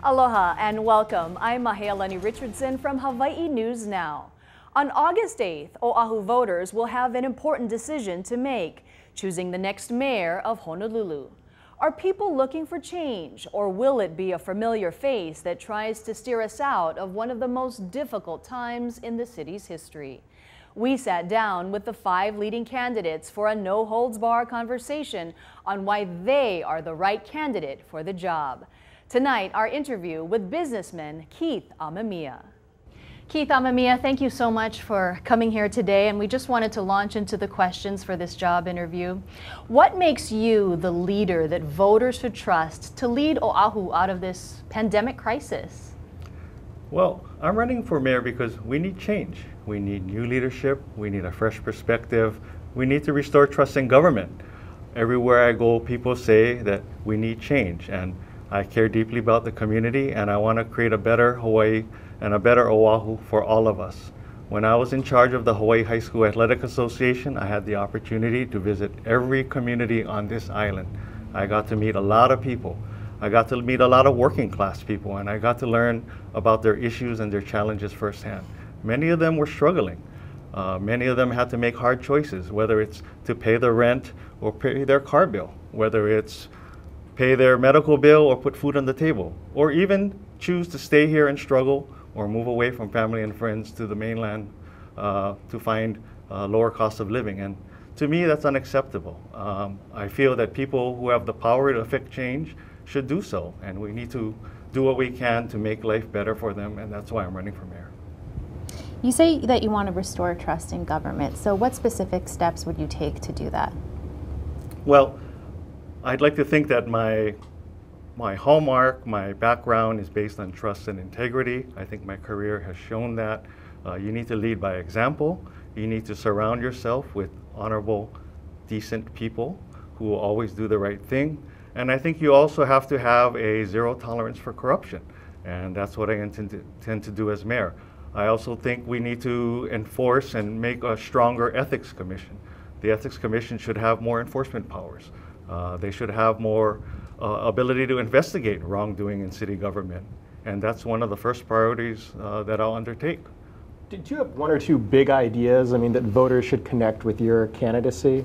Aloha and welcome. I'm Mayoral Richardson from Hawaii News Now. On August 8th, Oahu voters will have an important decision to make, choosing the next mayor of Honolulu. Are people looking for change, or will it be a familiar face that tries to steer us out of one of the most difficult times in the city's history? We sat down with the 5 leading candidates for a no-holds-barred conversation on why they are the right candidate for the job. Tonight, our interview with businessman Keith Amemiya. Keith Amemiya, thank you so much for coming here today, and we just wanted to launch into the questions for this job interview. What makes you the leader that voters should trust to lead Oahu out of this pandemic crisis? Well, I'm running for mayor because we need change. We need new leadership. We need a fresh perspective. We need to restore trust in government. Everywhere I go, people say that we need change, and I care deeply about the community, and I want to create a better Hawaii and a better Oahu for all of us. When I was in charge of the Hawaii High School Athletic Association, I had the opportunity to visit every community on this island. I got to meet a lot of people. I got to meet a lot of working class people, and I got to learn about their issues and their challenges firsthand. Many of them were struggling. Many of them had to make hard choices, whether it's to pay their rent or pay their car bill, whether it's pay their medical bill or put food on the table, or even choose to stay here and struggle or move away from family and friends to the mainland to find lower cost of living. And to me, that's unacceptable. I feel that people who have the power to affect change should do so, and we need to do what we can to make life better for them, and that's why I'm running for mayor. You say that you want to restore trust in government, so what specific steps would you take to do that? Well, I'd like to think that my hallmark, my background is based on trust and integrity. I think my career has shown that. You need to lead by example. You need to surround yourself with honorable, decent people who will always do the right thing. And I think you also have to have a zero tolerance for corruption. And that's what I intend to do as mayor. I also think we need to enforce and make a stronger ethics commission. The ethics commission should have more enforcement powers. They should have more ability to investigate wrongdoing in city government. And that's one of the first priorities that I'll undertake. Did you have 1 or 2 big ideas, that voters should connect with your candidacy?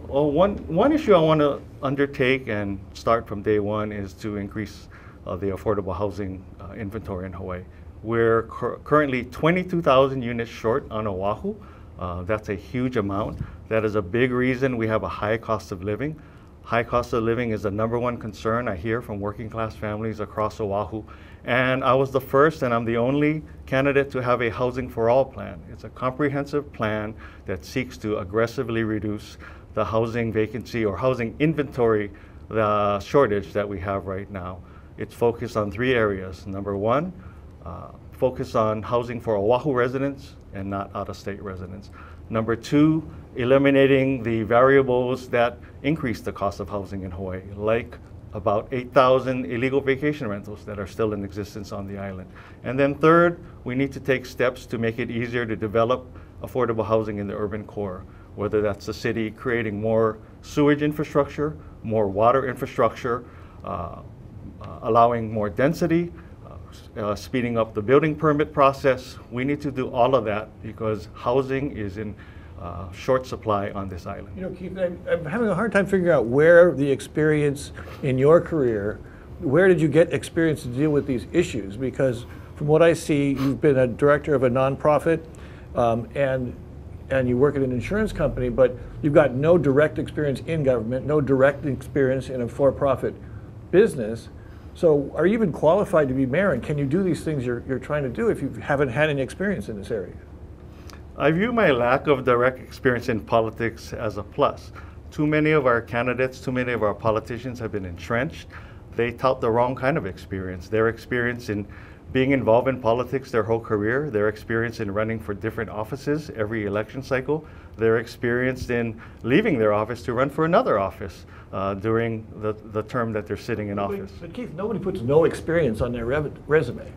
Well, one issue I want to undertake and start from day one is to increase the affordable housing inventory in Hawaii. We're currently 22,000 units short on Oahu. That's a huge amount. That is a big reason we have a high cost of living. High cost of living is the #1 concern I hear from working class families across Oahu. And I was the first, and I'm the only candidate to have a Housing for All plan. It's a comprehensive plan that seeks to aggressively reduce the housing vacancy or housing inventory, the shortage that we have right now. It's focused on 3 areas. #1, focus on housing for Oahu residents and not out-of-state residents. #2, eliminating the variables that increase the cost of housing in Hawaii, like about 8,000 illegal vacation rentals that are still in existence on the island. And then 3rd, we need to take steps to make it easier to develop affordable housing in the urban core, whether that's the city creating more sewage infrastructure, more water infrastructure, allowing more density, speeding up the building permit process. We need to do all of that because housing is in short supply on this island. Keith, I'm having a hard time figuring out where the experience in your career, where did you get experience to deal with these issues? Because from what I see, you've been a director of a nonprofit and you work at an insurance company, but you've got no direct experience in government, no direct experience in a for-profit business. So are you even qualified to be mayor, and can you do these things you're trying to do if you haven't had any experience in this area? I view my lack of direct experience in politics as a plus. Too many of our candidates, too many of our politicians have been entrenched. They tout the wrong kind of experience. Their experience in being involved in politics their whole career, their experience in running for different offices every election cycle, their experience in leaving their office to run for another office during the term that they're sitting in office. But Keith, nobody puts no experience on their resume.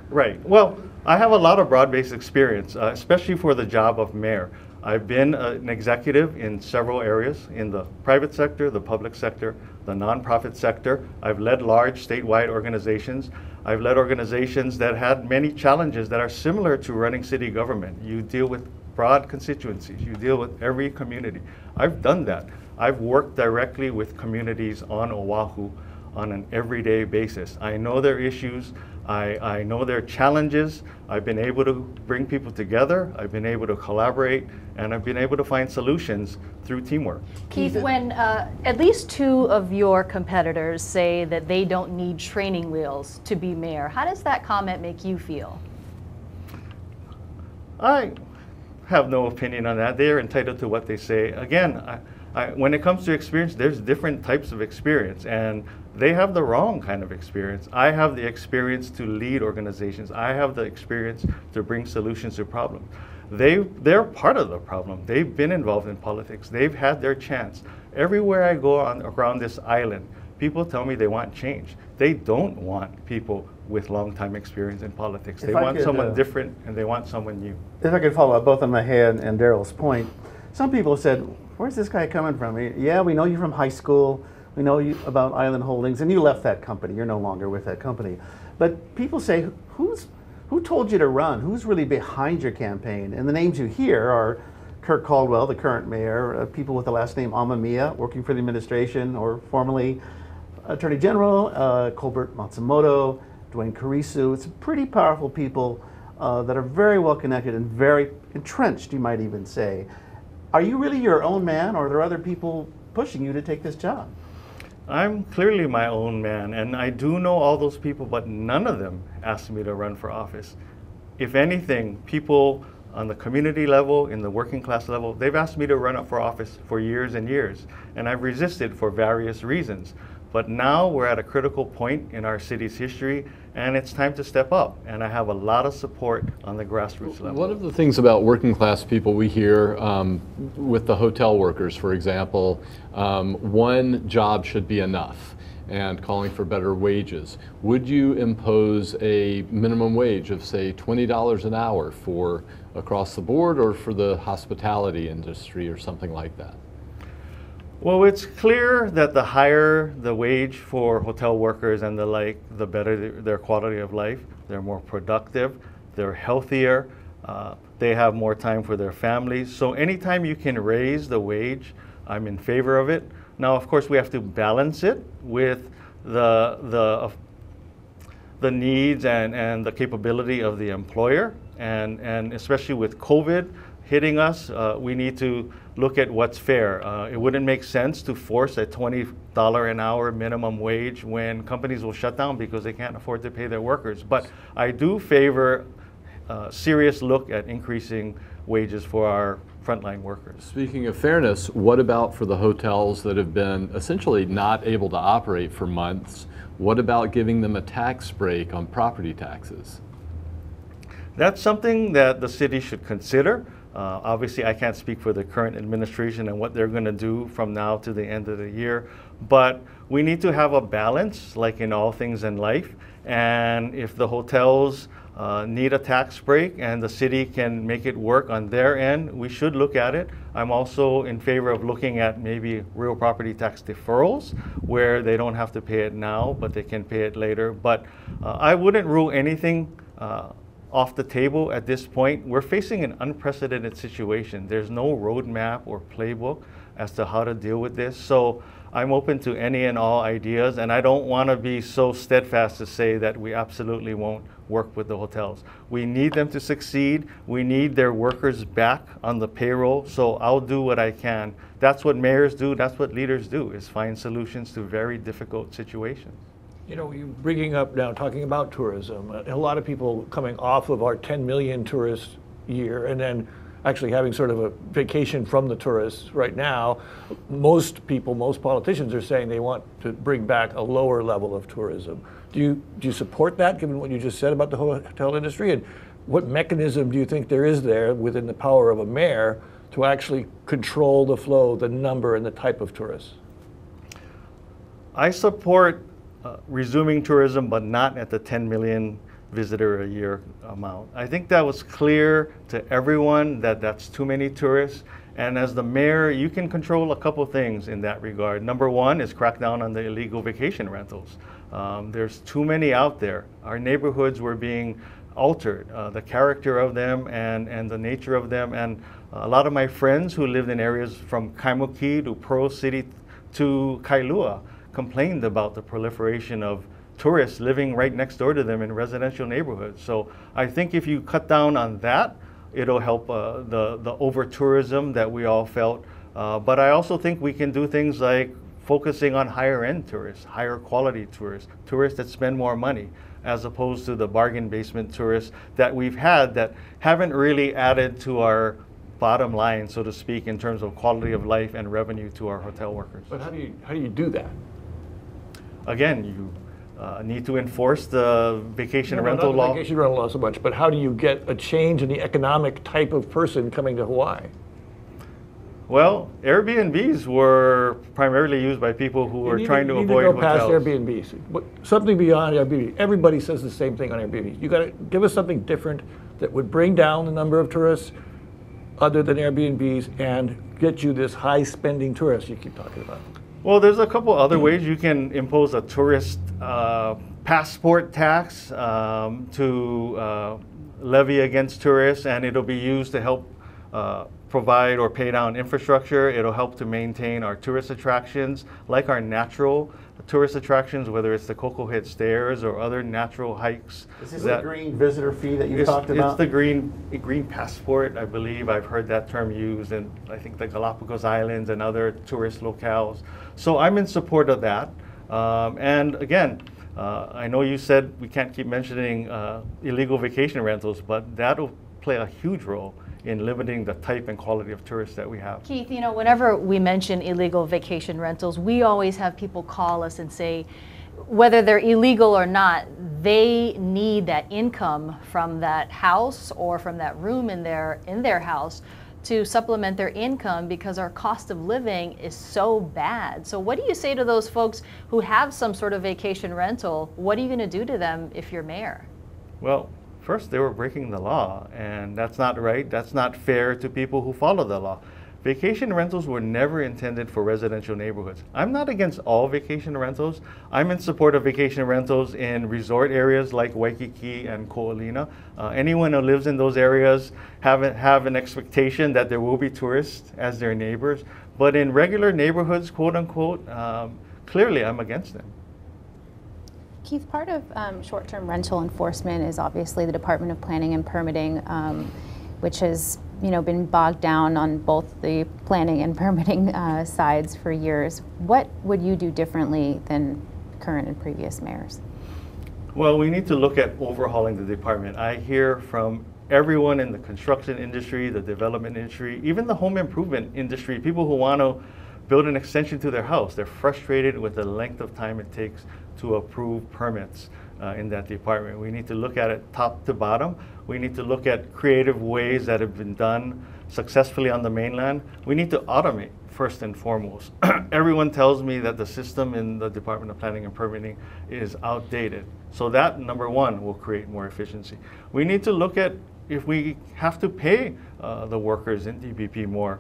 Right. Well, I have a lot of broad-based experience, especially for the job of mayor. I've been an executive in several areas, in the private sector, the public sector, the nonprofit sector. I've led large statewide organizations. I've led organizations that had many challenges that are similar to running city government. You deal with broad constituencies. You deal with every community. I've done that. I've worked directly with communities on Oahu on an everyday basis. I know their issues. I know their challenges. I've been able to bring people together. I've been able to collaborate, and I've been able to find solutions through teamwork. Keith, when at least 2 of your competitors say that they don't need training wheels to be mayor, how does that comment make you feel? I have no opinion on that. They're entitled to what they say. Again, when it comes to experience, there's different types of experience, and they have the wrong kind of experience. I have the experience to lead organizations. I have the experience to bring solutions to problems. They're part of the problem. They've been involved in politics. They've had their chance. Everywhere I go around this island, people tell me they want change. They don't want people with long time experience in politics. They want someone different, and they want someone new. If I could follow up both on Mahea and DARYL's point, some people said, where's this guy coming from? Yeah, we know you from high school. We know you about Island Holdings, and you left that company. You're no longer with that company. But people say, who told you to run? Who's really behind your campaign? And the names you hear are Kirk Caldwell, the current mayor, people with the last name Amemiya, working for the administration, or formerly Attorney General, Colbert Matsumoto, Dwayne Kurisu. It's pretty powerful people that are very well connected and very entrenched, you might even say. Are you really your own man, or are there other people pushing you to take this job? I'm clearly my own man, and I do know all those people, but none of them asked me to run for office. If anything, people on the community level, in the working class level, they've asked me to run up for office for years and years, and I've resisted for various reasons. But now we're at a critical point in our city's history, and it's time to step up. And I have a lot of support on the grassroots level. One of the things about working class people we hear with the hotel workers, for example, one job should be enough, and calling for better wages. Would you impose a minimum wage of, say, $20 an hour for across the board, or for the hospitality industry or something like that? Well, it's clear that the higher the wage for hotel workers and the like, the better their quality of life. They're more productive, they're healthier, they have more time for their families. So anytime you can raise the wage, I'm in favor of it. Now, of course, we have to balance it with the needs and the capability of the employer. And especially with COVID hitting us, we need to look at what's fair. It wouldn't make sense to force a $20 an hour minimum wage when companies will shut down because they can't afford to pay their workers. But I do favor a serious look at increasing wages for our frontline workers. Speaking of fairness, what about for the hotels that have been essentially not able to operate for months? What about giving them a tax break on property taxes? That's something that the city should consider. Obviously, I can't speak for the current administration and what they're going to do from now to the end of the year, but we need to have a balance, like in all things in life. And if the hotels need a tax break and the city can make it work on their end, we should look at it. I'm also in favor of looking at maybe real property tax deferrals, where they don't have to pay it now, but they can pay it later. But I wouldn't rule anything off the table at this point. We're facing an unprecedented situation. There's no roadmap or playbook as to how to deal with this. So I'm open to any and all ideas, and I don't want to be so steadfast to say that we absolutely won't work with the hotels. We need them to succeed. We need their workers back on the payroll, so I'll do what I can. That's what mayors do, that's what leaders do, is find solutions to very difficult situations. You know, you're bringing up now, talking about tourism, a lot of people coming off of our 10 million tourist year and then actually having sort of a vacation from the tourists right now. Most people, most politicians are saying they want to bring back a lower level of tourism. Do you support that, given what you just said about the hotel industry? And what mechanism do you think there is there within the power of a mayor to actually control the flow, the number, and the type of tourists? I support resuming tourism, but not at the 10 million visitor a year amount. I think that was clear to everyone that that's too many tourists, And as the mayor, you can control a couple things in that regard. Number one is crack down on the illegal vacation rentals. There's too many out there. Our neighborhoods were being altered, the character of them and the nature of them. And a lot of my friends who lived in areas from Kaimuki to Pearl City to Kailua complained about the proliferation of tourists living right next door to them in residential neighborhoods. So I think if you cut down on that, it'll help the over-tourism that we all felt. But I also think we can do things like focusing on higher-end tourists, higher quality tourists, tourists that spend more money, as opposed to the bargain basement tourists that we've had that haven't really added to our bottom line, so to speak, in terms of quality of life and revenue to our hotel workers. But how do you do that? Again, you need to enforce the vacation rental law. Not the vacation rental law so much, but how do you get a change in the economic type of person coming to Hawaii? Well, Airbnbs were primarily used by people who were trying to avoid hotels. You need to go past Airbnbs. Something beyond Airbnb. Everybody says the same thing on Airbnb. You got to give us something different that would bring down the number of tourists other than Airbnbs and get you this high spending tourist you keep talking about. Well, there's a couple other ways. You can impose a tourist passport tax to levy against tourists, and it'll be used to help provide or pay down infrastructure. It'll help to maintain our tourist attractions, like our natural tourist attractions, whether it's the Cocoa Head Stairs or other natural hikes. Is this the green visitor fee that you talked about? It's the green passport, I believe. I've heard that term used in, I think, the Galapagos Islands and other tourist locales. So I'm in support of that. And again, I know you said we can't keep mentioning illegal vacation rentals, but that'll play a huge role in limiting the type and quality of tourists that we have. Keith, you know, whenever we mention illegal vacation rentals, we always have people call us and say, whether they're illegal or not, they need that income from that house or from that room in their house to supplement their income because our cost of living is so bad. So what do you say to those folks who have some sort of vacation rental? What are you going to do to them if you're mayor? Well, first, they were breaking the law, and that's not right. That's not fair to people who follow the law. Vacation rentals were never intended for residential neighborhoods. I'm not against all vacation rentals. I'm in support of vacation rentals in resort areas like Waikiki and Ko'olina. Anyone who lives in those areas have an expectation that there will be tourists as their neighbors. But in regular neighborhoods, quote unquote, clearly I'm against them. Keith, part of short-term rental enforcement is obviously the Department of Planning and Permitting, which has been bogged down on both the planning and permitting sides for years. What would you do differently than current and previous mayors? Well, we need to look at overhauling the department. I hear from everyone in the construction industry, the development industry, even the home improvement industry, people who want to build an extension to their house. They're frustrated with the length of time it takes to approve permits in that department. We need to look at it top to bottom. We need to look at creative ways that have been done successfully on the mainland. We need to automate first and foremost. Everyone tells me that the system in the Department of Planning and Permitting is outdated. So that, number one, will create more efficiency. We need to look at if we have to pay the workers in DPP more.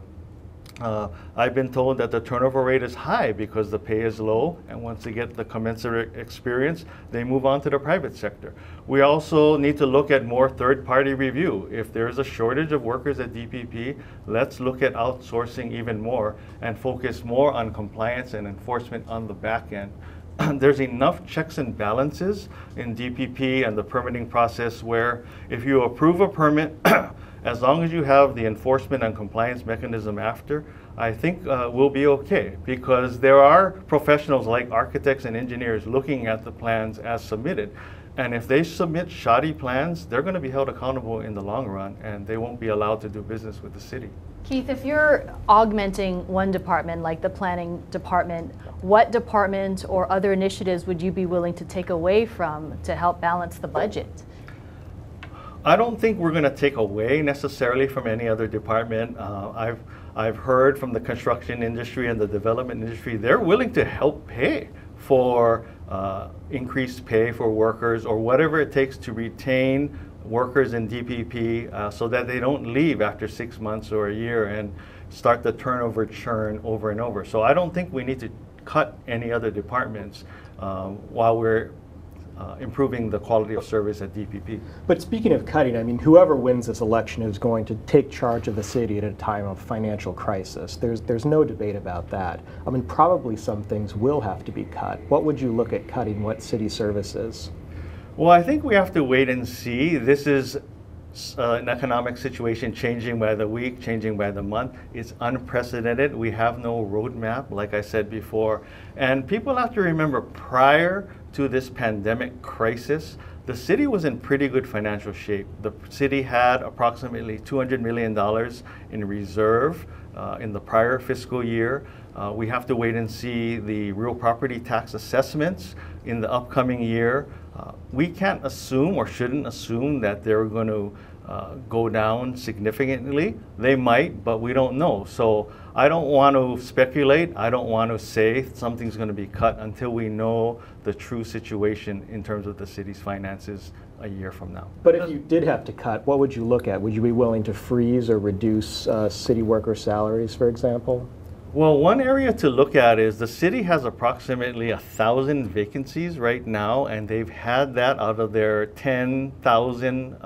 I've been told that the turnover rate is high because the pay is low, and once they get the commensurate experience, they move on to the private sector. We also need to look at more third-party review. If there's a shortage of workers at DPP, let's look at outsourcing even more and focus more on compliance and enforcement on the back end. There's enough checks and balances in DPP and the permitting process where if you approve a permit, as long as you have the enforcement and compliance mechanism after, I think we'll be okay, because there are professionals like architects and engineers looking at the plans as submitted. And if they submit shoddy plans, they're going to be held accountable in the long run, and they won't be allowed to do business with the city. Keith, if you're augmenting one department like the planning department, what department or other initiatives would you be willing to take away from to help balance the budget? I don't think we're going to take away necessarily from any other department. I've heard from the construction industry and the development industry, they're willing to help pay for increased pay for workers or whatever it takes to retain workers in DPP so that they don't leave after 6 months or a year. And start the turnover churn over and over. So I don't think we need to cut any other departments while we're improving the quality of service at DPP. But speaking of cutting, I mean, whoever wins this election is going to take charge of the city at a time of financial crisis. There's no debate about that. I mean, probably some things will have to be cut. What would you look at cutting? What city services? Well, I think we have to wait and see. This is an economic situation changing by the week, changing by the month. It's unprecedented. We have no roadmap, like I said before. And people have to remember, prior to this pandemic crisis, the city was in pretty good financial shape. The city had approximately $200 million in reserve in the prior fiscal year. We have to wait and see the real property tax assessments in the upcoming year. We can't assume, or shouldn't assume, that they're going to go down significantly. They might, but we don't know. So I don't want to speculate. I don't want to say something's going to be cut until we know the true situation in terms of the city's finances a year from now. But if you did have to cut, what would you look at? Would you be willing to freeze or reduce city worker salaries, for example? Well, one area to look at is the city has approximately 1,000 vacancies right now, and they've had that out of their 10,000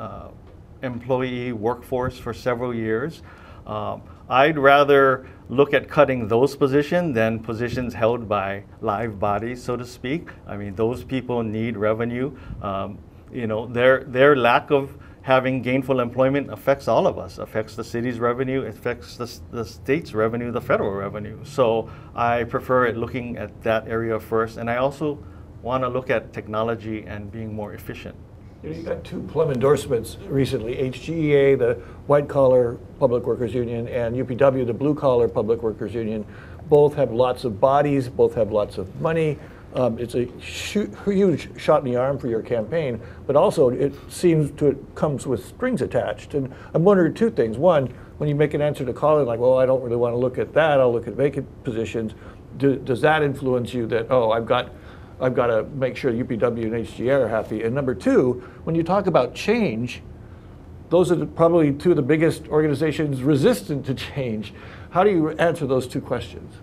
employee workforce for several years. I'd rather look at cutting those positions than positions held by live bodies, so to speak. I mean, those people need revenue. You know, their lack of having gainful employment affects all of us, affects the city's revenue, affects the state's revenue, the federal revenue. So I prefer it looking at that area first. And I also want to look at technology and being more efficient. You got two plum endorsements recently, HGEA, the white collar public workers union, and UPW, the blue collar public workers union. Both have lots of bodies, both have lots of money. It's a huge shot in the arm for your campaign, but also it seems to it comes with strings attached. And I'm wondering two things. One, when you make an answer to calling, like, well, I don't really want to look at that, I'll look at vacant positions, does that influence you that, oh, I've got to make sure UPW and HGA are happy? And number two, when you talk about change, those are probably two of the biggest organizations resistant to change. How do you answer those two questions?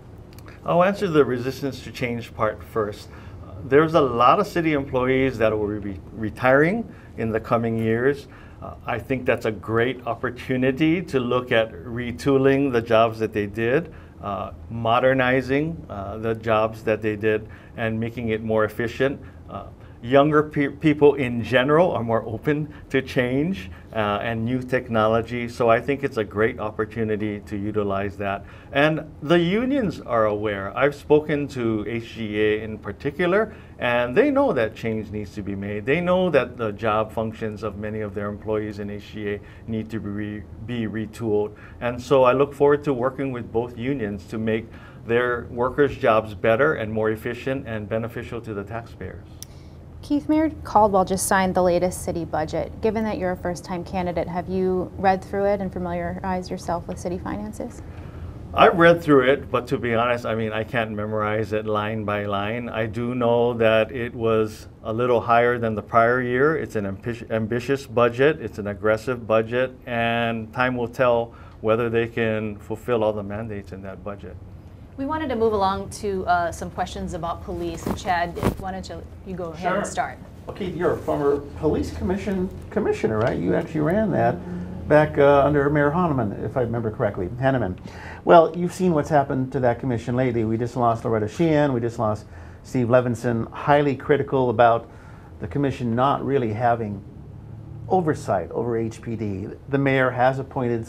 I'll answer the resistance to change part first. There's a lot of city employees that will be retiring in the coming years. I think that's a great opportunity to look at retooling the jobs that they did, modernizing the jobs that they did, and making it more efficient. Younger people in general are more open to change and new technology, so I think it's a great opportunity to utilize that. And the unions are aware. I've spoken to HGA in particular, and they know that change needs to be made. They know that the job functions of many of their employees in HGA need to be retooled. And so I look forward to working with both unions to make their workers' jobs better and more efficient and beneficial to the taxpayers. Keith, Mayor Caldwell just signed the latest city budget. Given that you're a first-time candidate, have you read through it and familiarized yourself with city finances? I've read through it, but to be honest, I mean, I can't memorize it line by line. I do know that it was a little higher than the prior year. It's an ambitious budget, it's an aggressive budget, and time will tell whether they can fulfill all the mandates in that budget. We wanted to move along to some questions about police. Chad, why don't you go ahead and start? Well, Keith, you're a former police commissioner, right? You actually ran that back under Mayor Hanneman, if I remember correctly. Hanneman. Well, you've seen what's happened to that commission lately. We just lost Loretta Sheehan. We just lost Steve Levinson. Highly critical about the commission not really having oversight over HPD. The mayor has appointed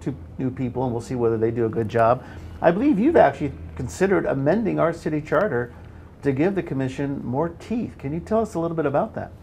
two new people, and we'll see whether they do a good job. I believe you've actually considered amending our city charter to give the commission more teeth. Can you tell us a little bit about that?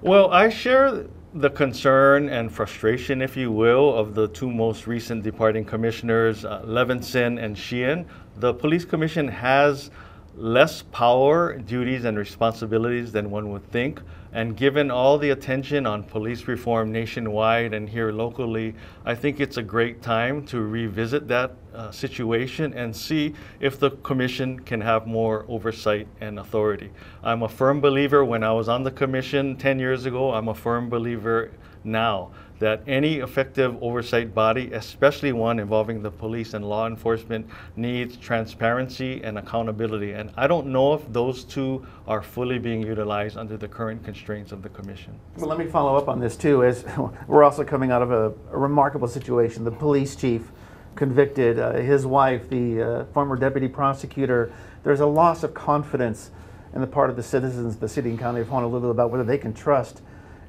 Well, I share the concern and frustration, if you will, of the two most recent departing commissioners, Levinson and Sheehan. The police commission has less power, duties, and responsibilities than one would think. And given all the attention on police reform nationwide and here locally, I think it's a great time to revisit that situation and see if the commission can have more oversight and authority. I'm a firm believer, when I was on the commission 10 years ago, I'm a firm believer now that any effective oversight body, especially one involving the police and law enforcement, needs transparency and accountability. And I don't know if those two are fully being utilized under the current constraints of the Commission. Well, let me follow up on this too, as we're also coming out of a remarkable situation. The police chief convicted his wife, the former deputy prosecutor. There's a loss of confidence on the part of the citizens of the city and county of Honolulu about whether they can trust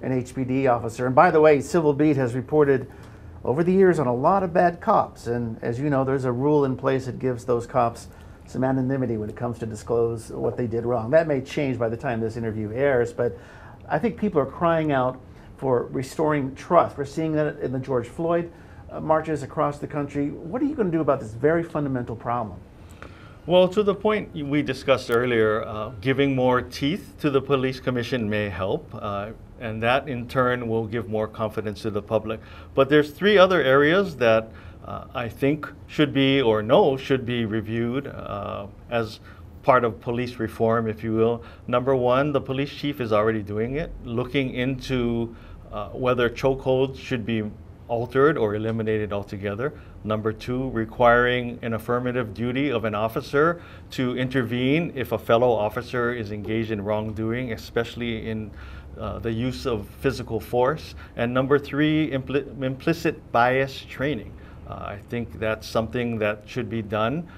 an HPD officer. And by the way, Civil Beat has reported over the years on a lot of bad cops. And as you know, there's a rule in place that gives those cops some anonymity when it comes to disclose what they did wrong. That may change by the time this interview airs, but I think people are crying out for restoring trust. We're seeing that in the George Floyd marches across the country. What are you going to do about this very fundamental problem? Well, to the point we discussed earlier, giving more teeth to the police commission may help, and that in turn will give more confidence to the public. But there's three other areas that I think should be, or no, should be reviewed as part of police reform, if you will. Number one, the police chief is already doing it, looking into whether chokeholds should be altered or eliminated altogether. Number two, requiring an affirmative duty of an officer to intervene if a fellow officer is engaged in wrongdoing, especially in the use of physical force. And number three, implicit bias training. I think that's something that should be done,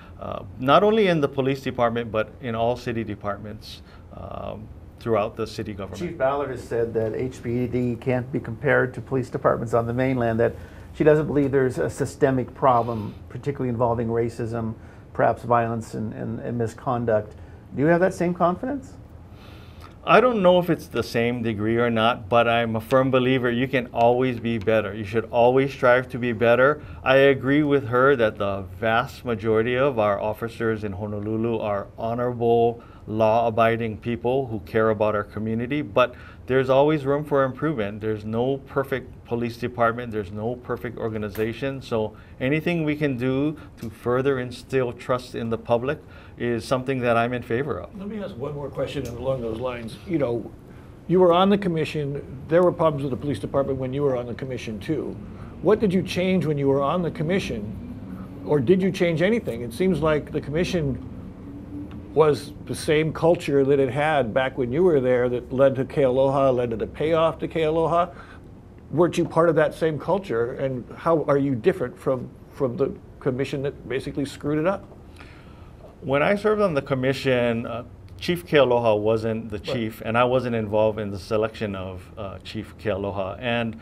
not only in the police department, but in all city departments throughout the city government. Chief Ballard has said that HPD can't be compared to police departments on the mainland, that she doesn't believe there's a systemic problem, particularly involving racism, perhaps violence and misconduct. Do you have that same confidence? I don't know if it's the same degree or not, but I'm a firm believer you can always be better. You should always strive to be better. I agree with her that the vast majority of our officers in Honolulu are honorable, law-abiding people who care about our community, but there's always room for improvement. There's no perfect police department, there's no perfect organization, so anything we can do to further instill trust in the public is something that I'm in favor of. Let me ask one more question along those lines. You know, you were on the commission, there were problems with the police department when you were on the commission too. What did you change when you were on the commission, or did you change anything? It seems like the commission was the same culture that it had back when you were there that led to Kealoha, led to the payoff to Kealoha. Weren't you part of that same culture? And how are you different from the commission that basically screwed it up? When I served on the commission, Chief Kealoha wasn't the chief, and I wasn't involved in the selection of Chief Kealoha. And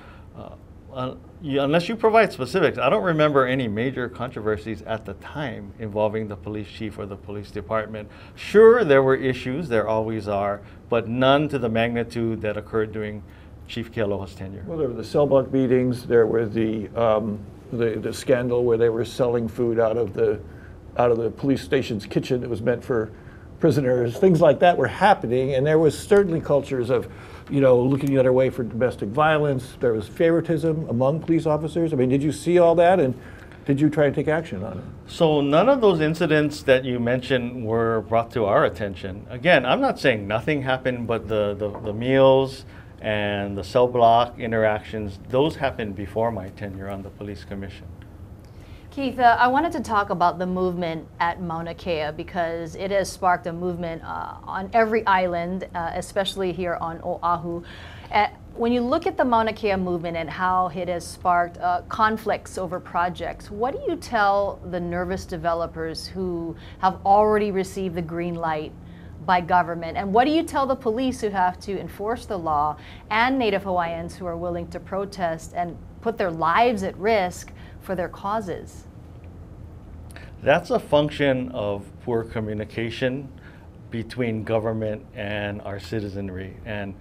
unless you provide specifics, I don't remember any major controversies at the time involving the police chief or the police department. Sure, there were issues, there always are, but none to the magnitude that occurred during Chief Kealoha's tenure. Well, there were the cell block meetings, there were the scandal where they were selling food out of the police station's kitchen that was meant for prisoners. Things like that were happening, and there was certainly cultures of, you know, looking the other way for domestic violence. There was favoritism among police officers. I mean, did you see all that, and did you try to take action on it? So none of those incidents that you mentioned were brought to our attention. Again, I'm not saying nothing happened, but the meals and the cell block interactions, those happened before my tenure on the police commission. Keith, I wanted to talk about the movement at Mauna Kea because it has sparked a movement on every island, especially here on Oahu. When you look at the Mauna Kea movement and how it has sparked conflicts over projects, what do you tell the nervous developers who have already received the green light by government? And what do you tell the police who have to enforce the law and Native Hawaiians who are willing to protest and put their lives at risk for their causes? That's a function of poor communication between government and our citizenry. And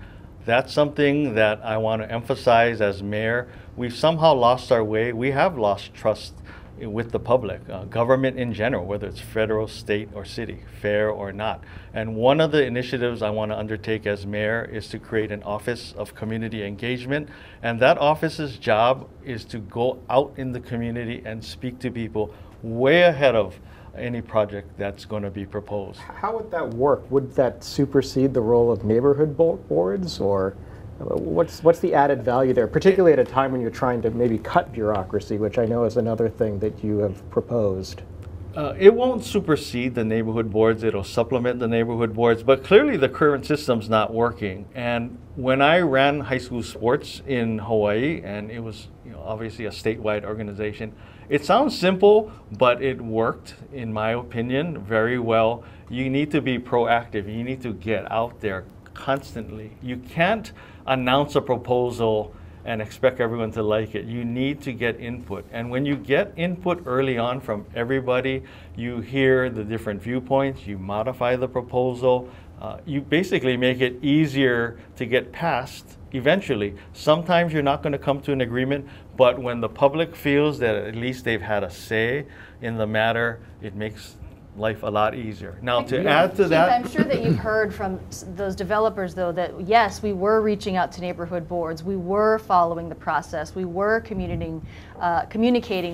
that's something that I want to emphasize as mayor. We've somehow lost our way. We have lost trust with the public, government in general, whether it's federal, state, or city, fair or not. And one of the initiatives I want to undertake as mayor is to create an office of community engagement. And that office's job is to go out in the community and speak to people way ahead of any project that's going to be proposed. How would that work? Would that supersede the role of neighborhood boards, or What's the added value there, particularly at a time when you're trying to maybe cut bureaucracy, which I know is another thing that you have proposed? It won't supersede the neighborhood boards. It'll supplement the neighborhood boards, but clearly the current system's not working. And when I ran high school sports in Hawaii, and it was obviously a statewide organization, it sounds simple, but it worked, in my opinion, very well. You need to be proactive. You need to get out there constantly. You can't announce a proposal and expect everyone to like it. You need to get input. And when you get input early on from everybody, you hear the different viewpoints, you modify the proposal, you basically make it easier to get passed eventually. Sometimes you're not going to come to an agreement, but when the public feels that at least they've had a say in the matter, it makes life a lot easier. Now, to add to that, I'm sure that you've heard from those developers, though, that yes, we were reaching out to neighborhood boards, we were following the process, we were communicating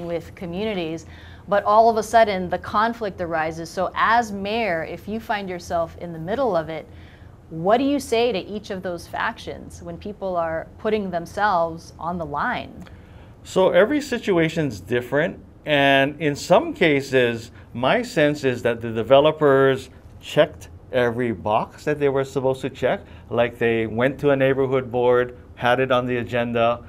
with communities, but all of a sudden the conflict arises. So as mayor, if you find yourself in the middle of it, what do you say to each of those factions when people are putting themselves on the line? So every situation's different. And in some cases, my sense is that the developers checked every box that they were supposed to check. Like they went to a neighborhood board, had it on the agenda,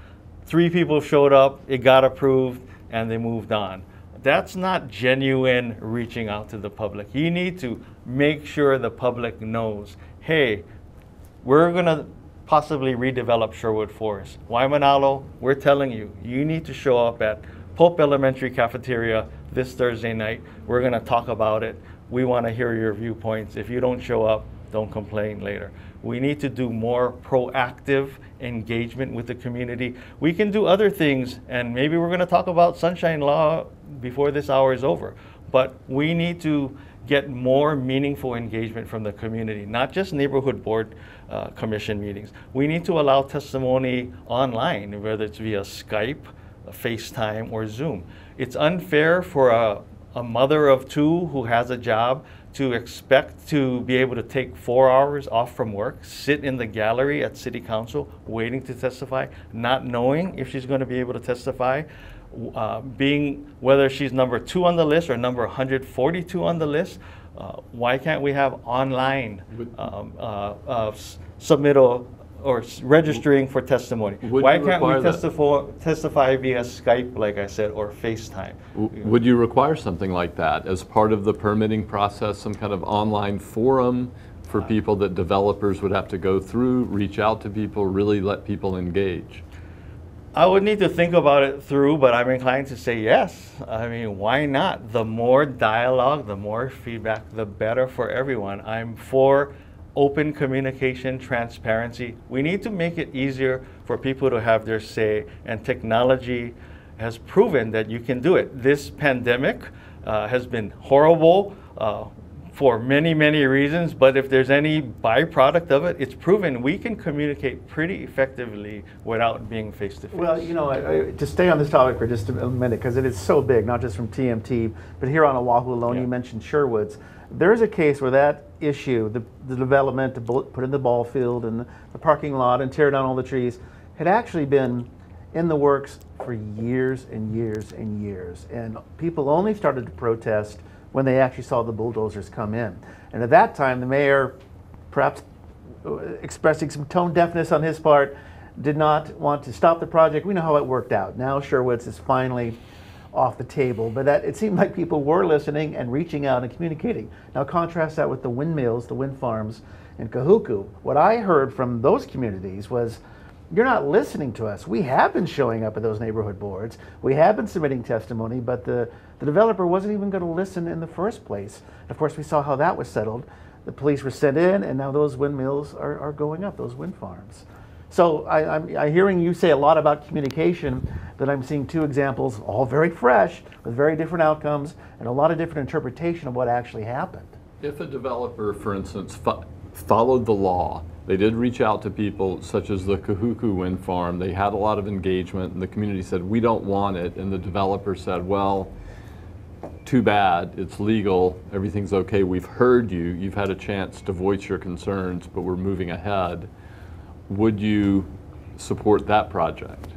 3 people showed up, it got approved, and they moved on. That's not genuine reaching out to the public. You need to make sure the public knows, hey, we're gonna possibly redevelop Sherwood Forest. Waimanalo, we're telling you, you need to show up at Pope Elementary Cafeteria this Thursday night. We're going to talk about it. We want to hear your viewpoints. If you don't show up, don't complain later. We need to do more proactive engagement with the community. We can do other things, and maybe we're going to talk about Sunshine Law before this hour is over. But we need to get more meaningful engagement from the community, not just neighborhood board commission meetings. We need to allow testimony online, whether it's via Skype, FaceTime, or Zoom. It's unfair for a mother of 2 who has a job to expect to be able to take 4 hours off from work, sit in the gallery at City Council waiting to testify, not knowing if she's going to be able to testify, being whether she's number 2 on the list or number 142 on the list. Why can't we have online submittal or registering for testimony? Why can't we testify via Skype, like I said, or FaceTime? Would you require something like that as part of the permitting process, some kind of online forum for people that developers would have to go through, reach out to people, really let people engage? I would need to think about it through, but I'm inclined to say yes. I mean, why not? The more dialogue, the more feedback, the better for everyone. I'm for open communication, transparency. We need to make it easier for people to have their say, and technology has proven that you can do it. This pandemic has been horrible for many, many reasons, but if there's any byproduct of it, it's proven we can communicate pretty effectively without being face-to-face. Well, you know, to stay on this topic for just a minute, because it is so big, not just from TMT, but here on Oahu alone, you mentioned Sherwoods. There is a case where that issue, the development to put in the ball field and the parking lot and tear down all the trees, had actually been in the works for years and years and years. And people only started to protest when they actually saw the bulldozers come in. And at that time, the mayor, perhaps expressing some tone deafness on his part, did not want to stop the project. We know how it worked out. Now Sherwoods is finally off the table, but that it seemed like people were listening and reaching out and communicating. Now contrast that with the windmills, the wind farms in Kahuku. What I heard from those communities was, you're not listening to us. We have been showing up at those neighborhood boards. We have been submitting testimony, but the developer wasn't even going to listen in the first place. And of course, we saw how that was settled. The police were sent in, and now those windmills are going up, those wind farms. So I'm hearing you say a lot about communication, but I'm seeing 2 examples, all very fresh, with very different outcomes, and a lot of different interpretation of what actually happened. If a developer, for instance, followed the law, they did reach out to people such as the Kahuku wind farm, they had a lot of engagement, and the community said, we don't want it, and the developer said, well, too bad, it's legal, everything's okay, we've heard you, you've had a chance to voice your concerns, but we're moving ahead. would you support that project?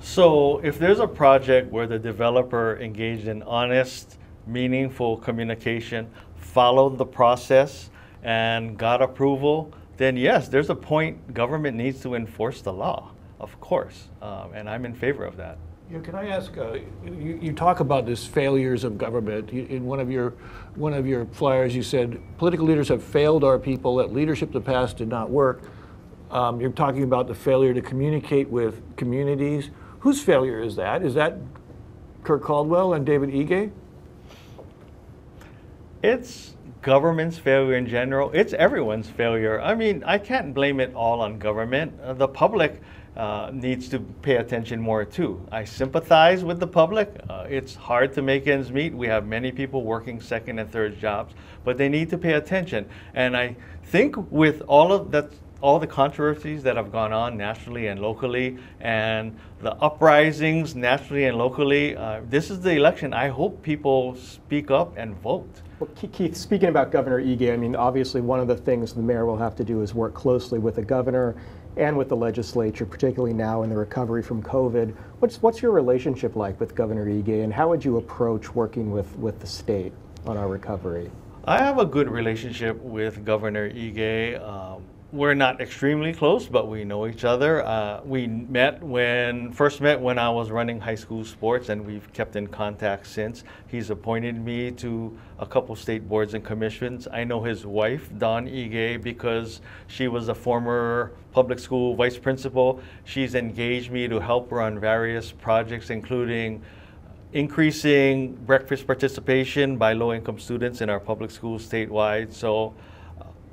So if there's a project where the developer engaged in honest, meaningful communication, followed the process, and got approval, then yes, there's a point government needs to enforce the law, of course, and I'm in favor of that. Yeah, can I ask, you talk about this failures of government. In one of your flyers, you said, political leaders have failed our people, that leadership of the past did not work. You're talking about the failure to communicate with communities. Whose failure is that? Is that Kirk Caldwell and David Ige? It's government's failure in general. It's everyone's failure. I mean, I can't blame it all on government. The public needs to pay attention more too. I sympathize with the public. It's hard to make ends meet. We have many people working second and third jobs, but they need to pay attention. And I think with all of that, all the controversies that have gone on nationally and locally, and the uprisings nationally and locally, this is the election. I hope people speak up and vote. Well, Keith, speaking about Governor Ige, I mean, obviously one of the things the mayor will have to do is work closely with the governor and with the legislature, particularly now in the recovery from COVID. What's your relationship like with Governor Ige, and how would you approach working with the state on our recovery? I have a good relationship with Governor Ige. We're not extremely close, but we know each other. We first met when I was running high school sports, and we've kept in contact since. He's appointed me to a couple state boards and commissions. I know his wife, Dawn Ige, because she was a former public school vice principal. She's engaged me to help her on various projects, including increasing breakfast participation by low-income students in our public schools statewide. So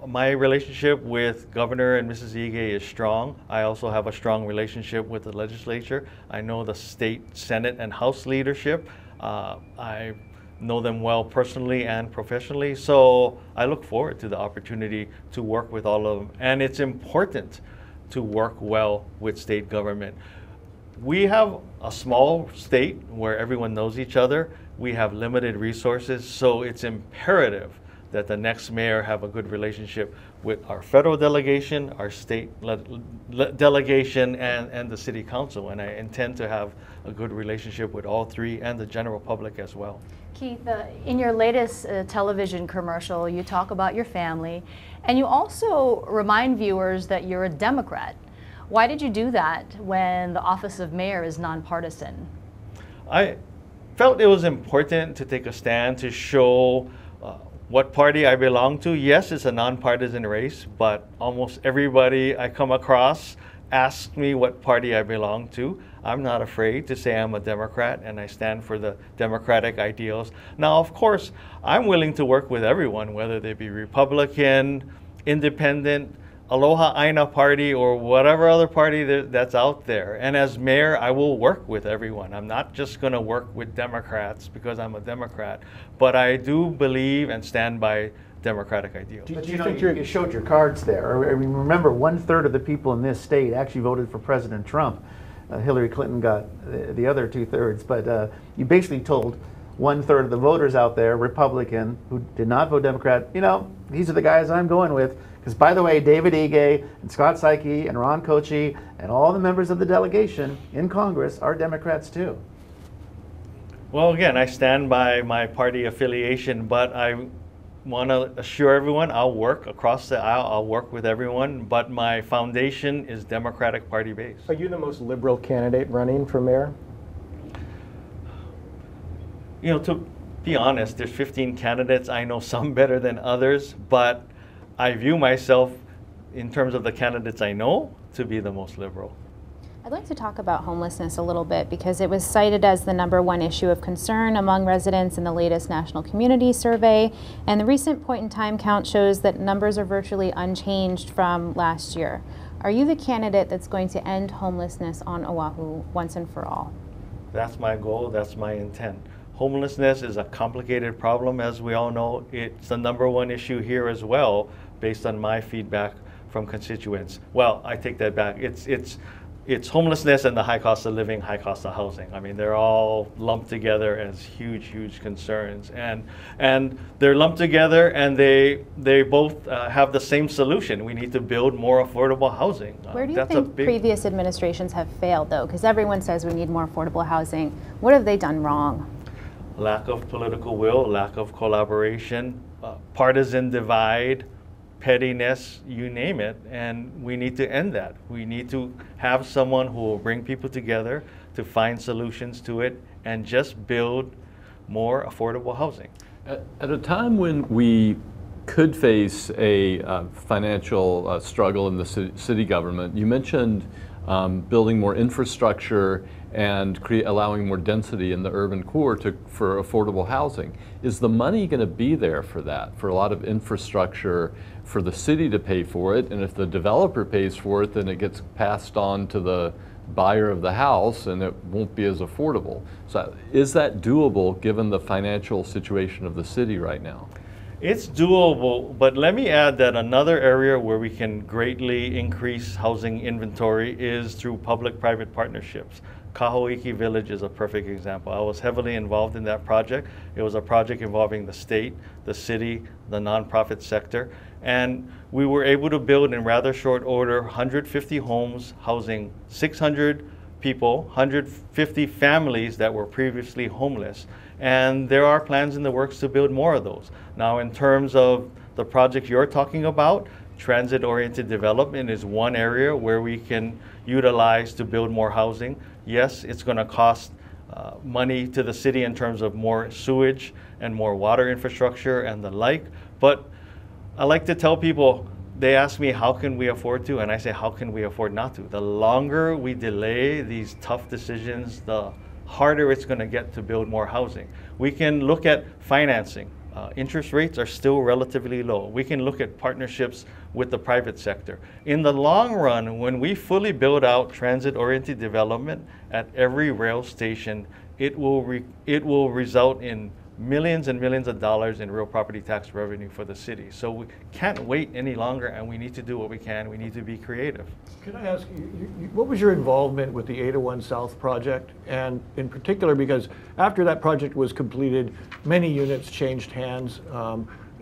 my relationship with Governor and Mrs. Ige is strong. I also have a strong relationship with the legislature. I know the state Senate and House leadership. I know them well personally and professionally, so I look forward to the opportunity to work with all of them. And it's important to work well with state government. We have a small state where everyone knows each other. We have limited resources, so it's imperative that the next mayor have a good relationship with our federal delegation, our state delegation, and the city council. And I intend to have a good relationship with all three and the general public as well. Keith, in your latest television commercial, you talk about your family, and you also remind viewers that you're a Democrat. Why did you do that when the office of mayor is nonpartisan? I felt it was important to take a stand to show what party I belong to. Yes, it's a nonpartisan race, but almost everybody I come across asks me what party I belong to. I'm not afraid to say I'm a Democrat, and I stand for the democratic ideals. Now, of course, I'm willing to work with everyone, whether they be Republican, Independent, Aloha Aina Party, or whatever other party that's out there. And as mayor, I will work with everyone. I'm not just going to work with Democrats because I'm a Democrat, but I do believe and stand by democratic ideals. But you know, you showed your cards there. I mean, remember, 1/3 of the people in this state actually voted for President Trump. Hillary Clinton got the other 2/3, but you basically told 1/3 of the voters out there, Republican, who did not vote Democrat, you know, these are the guys I'm going with. Because, by the way, David Ige and Scott Saiki and Ron Kochi and all the members of the delegation in Congress are Democrats too. Well, again, I stand by my party affiliation, but I want to assure everyone I'll work across the aisle. I'll work with everyone, but my foundation is Democratic Party based. Are you the most liberal candidate running for mayor? You know, to be honest, there's 15 candidates. I know some better than others, but I view myself, in terms of the candidates I know, to be the most liberal. I'd like to talk about homelessness a little bit because it was cited as the #1 issue of concern among residents in the latest National Community Survey, and the recent point-in-time count shows that numbers are virtually unchanged from last year. Are you the candidate that's going to end homelessness on Oahu once and for all? That's my goal, that's my intent. Homelessness is a complicated problem, as we all know. It's the #1 issue here as well, based on my feedback from constituents. Well, I take that back. it's homelessness and the high cost of living, high cost of housing. I mean, they're all lumped together as huge, huge concerns. And they're lumped together, and they both have the same solution. We need to build more affordable housing. Where do you think previous administrations have failed, though? Because everyone says we need more affordable housing. What have they done wrong? Lack of political will, lack of collaboration, partisan divide, pettiness, you name it, and we need to end that. We need to have someone who will bring people together to find solutions to it and just build more affordable housing. At a time when we could face a financial struggle in the city government, you mentioned building more infrastructure and allowing more density in the urban core for affordable housing. Is the money going to be there for that, for a lot of infrastructure, for the city to pay for it? And if the developer pays for it, then it gets passed on to the buyer of the house and it won't be as affordable. So is that doable given the financial situation of the city right now? It's doable, but let me add that another area where we can greatly increase housing inventory is through public-private partnerships. Kaho'iki Village is a perfect example. I was heavily involved in that project. It was a project involving the state, the city, the nonprofit sector, and we were able to build in rather short order 150 homes housing 600 people, 150 families that were previously homeless. And there are plans in the works to build more of those. Now, in terms of the project you're talking about, transit-oriented development is one area where we can utilize to build more housing. Yes, it's going to cost money to the city in terms of more sewage and more water infrastructure and the like, but I like to tell people, they ask me, how can we afford to? And I say, how can we afford not to? The longer we delay these tough decisions, the harder it's going to get to build more housing. We can look at financing. Interest rates are still relatively low. We can look at partnerships with the private sector. In the long run, when we fully build out transit-oriented development at every rail station, it will result in millions and millions of dollars in real property tax revenue for the city. So we can't wait any longer, and we need to do what we can. We need to be creative. Can I ask you, what was your involvement with the 801 South project? And in particular, because after that project was completed, many units changed hands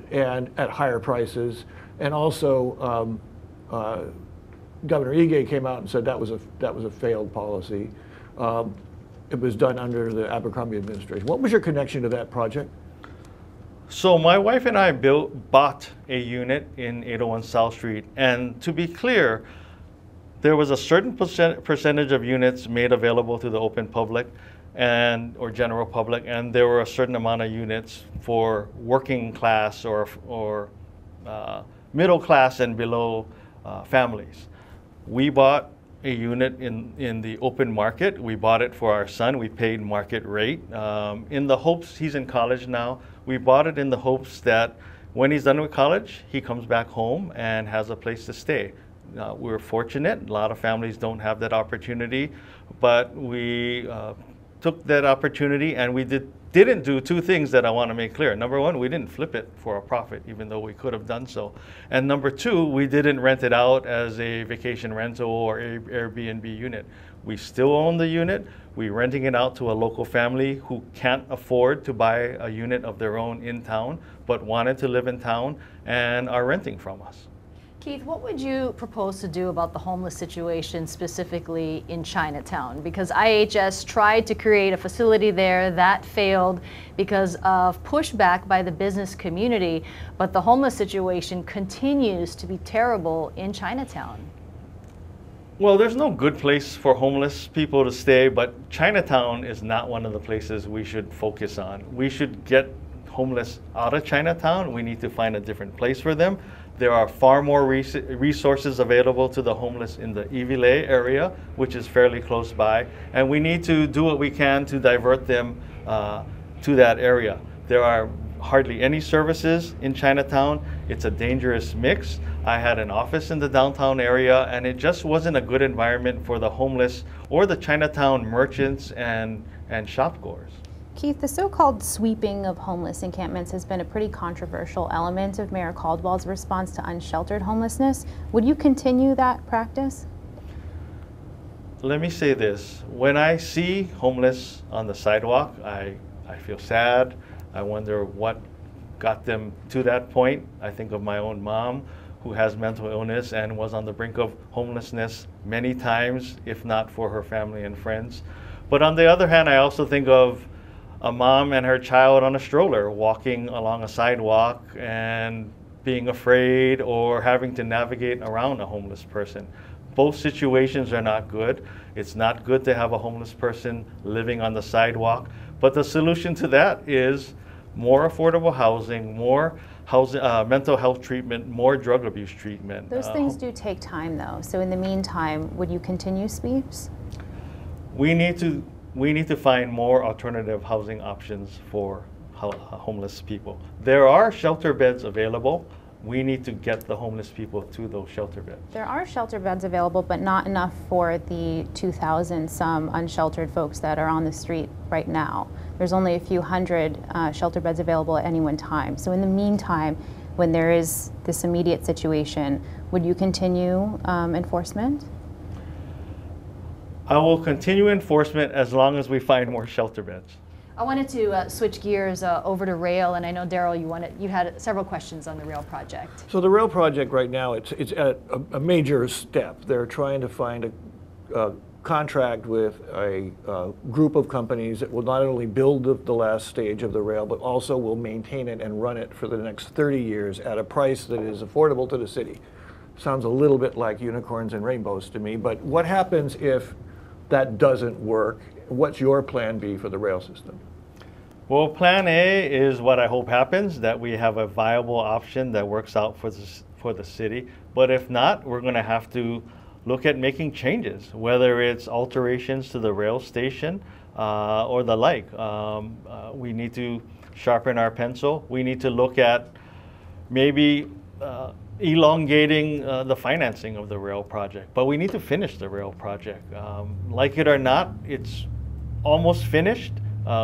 and at higher prices. And also, Governor Ige came out and said that was a failed policy. It was done under the Abercrombie administration. What was your connection to that project? So my wife and I bought a unit in 801 South Street, and to be clear, there was a certain percentage of units made available to the open public or general public, and there were a certain amount of units for working class or middle class and below families. We bought a unit in the open market. We bought it for our son. We paid market rate in the hopes, he's in college now, we bought it in the hopes that when he's done with college, he comes back home and has a place to stay. We're fortunate. A lot of families don't have that opportunity, but we took that opportunity, and we didn't do two things that I want to make clear. Number one, we didn't flip it for a profit, even though we could have done so. And number two, we didn't rent it out as a vacation rental or Airbnb unit. We still own the unit. We're renting it out to a local family who can't afford to buy a unit of their own in town, but wanted to live in town and are renting from us. Keith, what would you propose to do about the homeless situation specifically in Chinatown? Because IHS tried to create a facility there that failed because of pushback by the business community, but the homeless situation continues to be terrible in Chinatown. Well, there's no good place for homeless people to stay, but Chinatown is not one of the places we should focus on. We should get homeless out of Chinatown. We need to find a different place for them. There are far more resources available to the homeless in the Iwilei area, which is fairly close by, and we need to do what we can to divert them to that area. There are hardly any services in Chinatown. It's a dangerous mix. I had an office in the downtown area, and it just wasn't a good environment for the homeless or the Chinatown merchants and shopgoers. Keith, the so-called sweeping of homeless encampments has been a pretty controversial element of Mayor Caldwell's response to unsheltered homelessness. Would you continue that practice? let me say this. When I see homeless on the sidewalk, I feel sad. I wonder what got them to that point. I think of my own mom who has mental illness and was on the brink of homelessness many times, if not for her family and friends. But on the other hand, I also think of a mom and her child on a stroller walking along a sidewalk and being afraid or having to navigate around a homeless person. Both situations are not good. It's not good to have a homeless person living on the sidewalk, but the solution to that is more affordable housing, more housing, mental health treatment, more drug abuse treatment. Those things do take time though. So in the meantime, would you continue sweeps? We need to find more alternative housing options for homeless people. There are shelter beds available. We need to get the homeless people to those shelter beds. There are shelter beds available, but not enough for the 2,000 some unsheltered folks that are on the street right now. There's only a few hundred shelter beds available at any one time. So in the meantime, when there is this immediate situation, would you continue enforcement? I will continue enforcement as long as we find more shelter beds. I wanted to switch gears over to rail, and I know, DARYL, you had several questions on the rail project. So the rail project right now, it's at a major step. They're trying to find a contract with a group of companies that will not only build the last stage of the rail, but also will maintain it and run it for the next 30 years at a price that is affordable to the city. Sounds a little bit like unicorns and rainbows to me, but what happens if that doesn't work? What's your plan B for the rail system? Well, plan A is what I hope happens, that we have a viable option that works out for the city. But if not, we're going to have to look at making changes, whether it's alterations to the rail station or the like. We need to sharpen our pencil. We need to look at maybe elongating the financing of the rail project. But we need to finish the rail project. Like it or not, it's almost finished.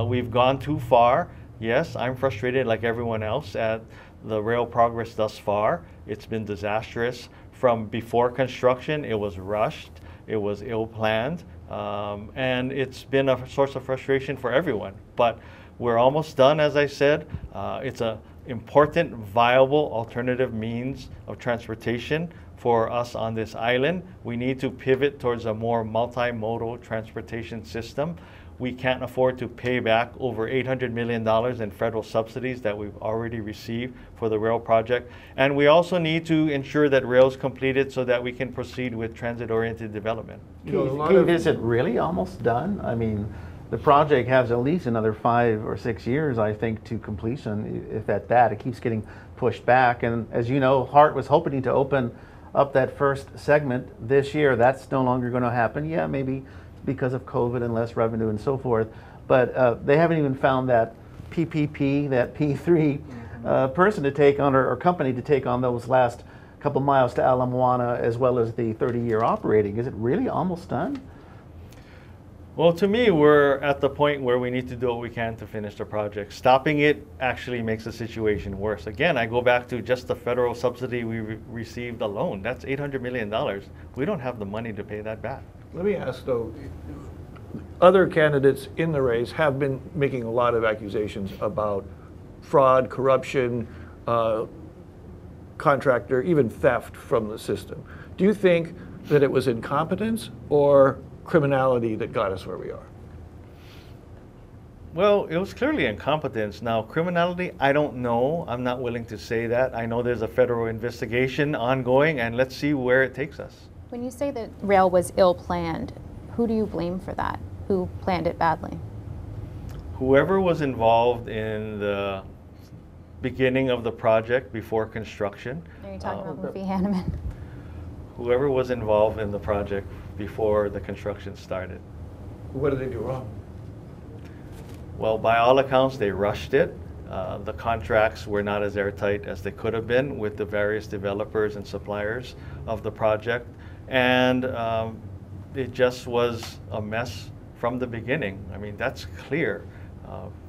We've gone too far. Yes, I'm frustrated like everyone else at the rail progress thus far. It's been disastrous. From before construction, it was rushed, it was ill-planned, and it's been a source of frustration for everyone. But we're almost done, as I said. It's an important, viable alternative means of transportation for us on this island. We need to pivot towards a more multimodal transportation system. We can't afford to pay back over $800 million in federal subsidies that we've already received for the rail project. And we also need to ensure that rail is completed so that we can proceed with transit-oriented development. Keith, is it really almost done? I mean, the project has at least another 5 or 6 years, I think, to completion. If at that, it keeps getting pushed back. And as you know, Hart was hoping to open up that first segment this year. That's no longer going to happen. Yeah, maybe because of COVID and less revenue and so forth. But they haven't even found that PPP, that P3 person to take on, or company to take on those last couple miles to Ala Moana, as well as the 30-year operating. Is it really almost done? Well, to me, we're at the point where we need to do what we can to finish the project. Stopping it actually makes the situation worse. Again, I go back to just the federal subsidy we received alone. That's $800 million. We don't have the money to pay that back. Let me ask though, other candidates in the race have been making a lot of accusations about fraud, corruption, contractor, even theft from the system. Do you think that it was incompetence or criminality that got us where we are? Well, it was clearly incompetence. Now, criminality, I don't know. I'm not willing to say that. I know there's a federal investigation ongoing, and let's see where it takes us. When you say that rail was ill-planned, who do you blame for that? Who planned it badly? Whoever was involved in the beginning of the project before construction. Are you talking about Murphy Hanneman? Whoever was involved in the project before the construction started. What did they do wrong? Well, by all accounts, they rushed it. The contracts were not as airtight as they could have been with the various developers and suppliers of the project. And it just was a mess from the beginning. I mean, that's clear,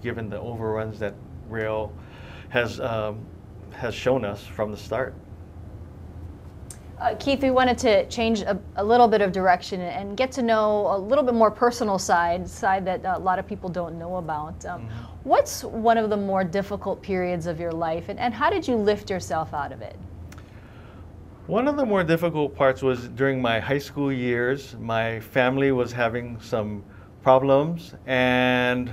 given the overruns that rail has shown us from the start. Keith, we wanted to change a little bit of direction and get to know a little bit more personal side that a lot of people don't know about. What's one of the more difficult periods of your life, and how did you lift yourself out of it? One of the more difficult parts was during my high school years. My family was having some problems, and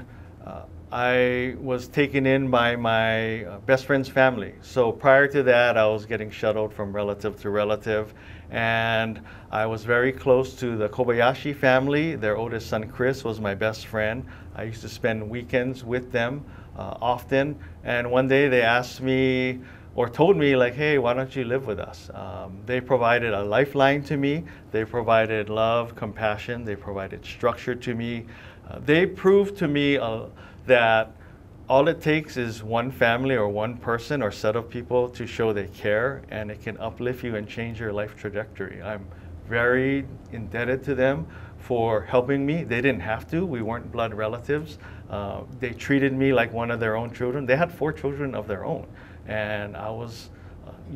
I was taken in by my best friend's family. So prior to that, I was getting shuttled from relative to relative, and I was very close to the Kobayashi family. Their oldest son, Chris, was my best friend. I used to spend weekends with them often, and one day they asked me, or told me, like, hey, why don't you live with us? They provided a lifeline to me. They provided love, compassion. They provided structure to me. They proved to me that all it takes is one family or one person or set of people to show they care, and it can uplift you and change your life trajectory. I'm very indebted to them for helping me. They didn't have to. We weren't blood relatives. They treated me like one of their own children. They had 4 children of their own, and I was,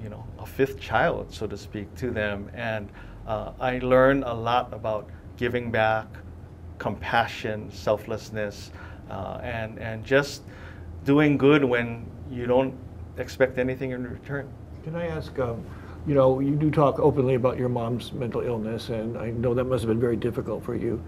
you know, a 5th child, so to speak, to them. And I learned a lot about giving back, compassion, selflessness, and just doing good when you don't expect anything in return. Can I ask, you know, you do talk openly about your mom's mental illness, and I know that must have been very difficult for you.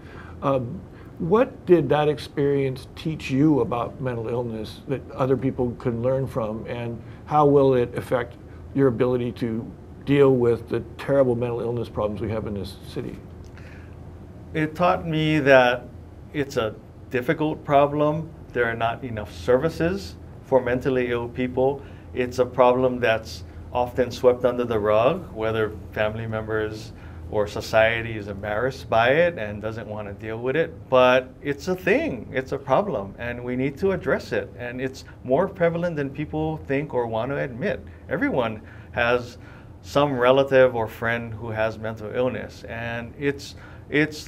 What did that experience teach you about mental illness that other people can learn from, and how will it affect your ability to deal with the terrible mental illness problems we have in this city? It taught me that it's a difficult problem. There are not enough services for mentally ill people. It's a problem that's often swept under the rug, whether family members or society is embarrassed by it and doesn't want to deal with it. But it's a thing, it's a problem, and we need to address it. And it's more prevalent than people think or want to admit. Everyone has some relative or friend who has mental illness, and it's